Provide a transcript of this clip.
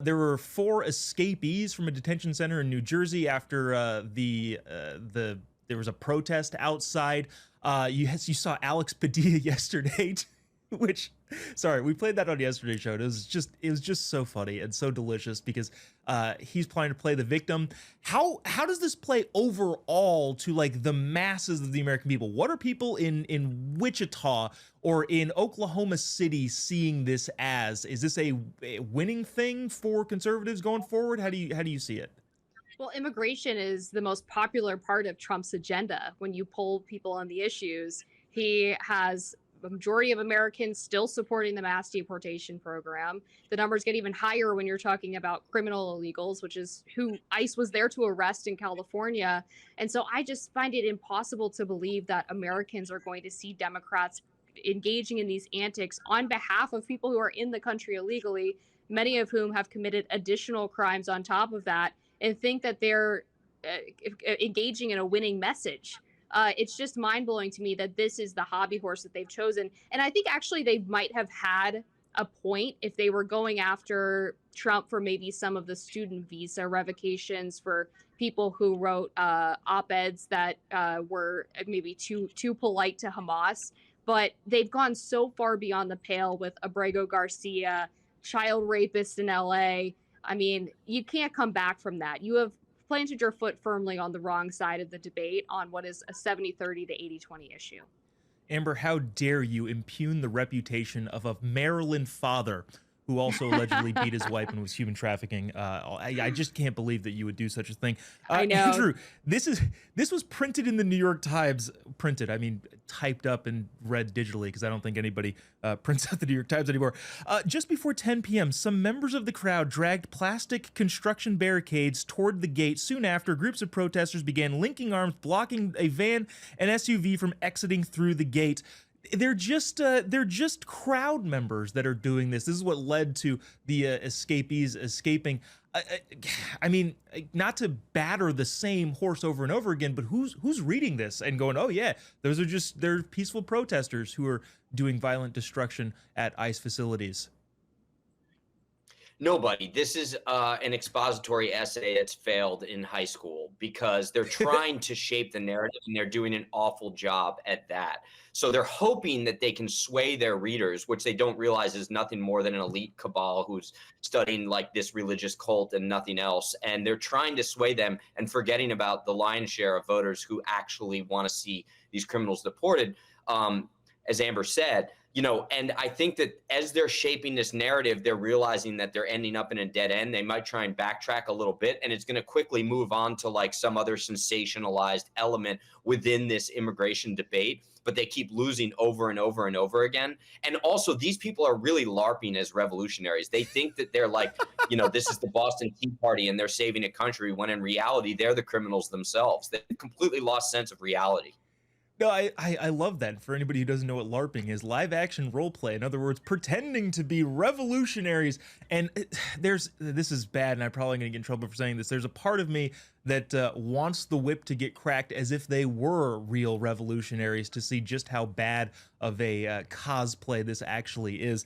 There were four escapees from a detention center in New Jersey after there was a protest outside. You saw Alex Padilla yesterday, which, sorry, we played that on yesterday's show. It was just so funny and so delicious because he's planning to play the victim. How does this play overall to like the masses of the American people? What are people in Wichita or in Oklahoma City seeing this as? Is this a winning thing for conservatives going forward? How do you see it? Well, immigration is the most popular part of Trump's agenda. When you poll people on the issues, he has a majority of Americans still supporting the mass deportation program. The numbers get even higher when you're talking about criminal illegals, which is who ICE was there to arrest in California. And so I just find it impossible to believe that Americans are going to see Democrats engaging in these antics on behalf of people who are in the country illegally, many of whom have committed additional crimes on top of that, and think that they're engaging in a winning message. It's just mind blowing to me that this is the hobby horse that they've chosen. And I think actually they might have had a point if they were going after Trump for maybe some of the student visa revocations for people who wrote op-eds that were maybe too polite to Hamas. But they've gone so far beyond the pale with Abrego Garcia, child rapist in LA. I mean, you can't come back from that. You have planted your foot firmly on the wrong side of the debate on what is a 70-30 to 80-20 issue. Amber, how dare you impugn the reputation of a Maryland father who also allegedly beat his wife and was human trafficking? I just can't believe that you would do such a thing. I know. Andrew, this was printed in the New York Times. Printed, I mean, typed up and read digitally because I don't think anybody prints out the New York Times anymore. Just before 10 p.m., some members of the crowd dragged plastic construction barricades toward the gate. Soon after, groups of protesters began linking arms, blocking a van and SUV from exiting through the gate. They're just crowd members that are doing this. This is what led to the escapees escaping. I mean, not to batter the same horse over and over again, but who's reading this and going, oh yeah, they're peaceful protesters who are doing violent destruction at ICE facilities. Nobody. This is an expository essay that's failed in high school because they're trying to shape the narrative and they're doing an awful job at that. So they're hoping that they can sway their readers, which they don't realize is nothing more than an elite cabal who's studying like this religious cult and nothing else. And they're trying to sway them and forgetting about the lion's share of voters who actually want to see these criminals deported. As Amber said, and I think that as they're shaping this narrative, they're realizing that they're ending up in a dead end. They might try and backtrack a little bit, and it's going to quickly move on to like some other sensationalized element within this immigration debate, but they keep losing over and over and over again. And also, these people are really LARPing as revolutionaries. They think that they're like, this is the Boston Tea Party and they're saving a country, when in reality, they're the criminals themselves. They've completely lost sense of reality. No, I love that. For anybody who doesn't know what LARPing is, live action role play. In other words, pretending to be revolutionaries. And this is bad, and I'm probably going to get in trouble for saying this. There's a part of me that wants the whip to get cracked as if they were real revolutionaries to see just how bad of a cosplay this actually is.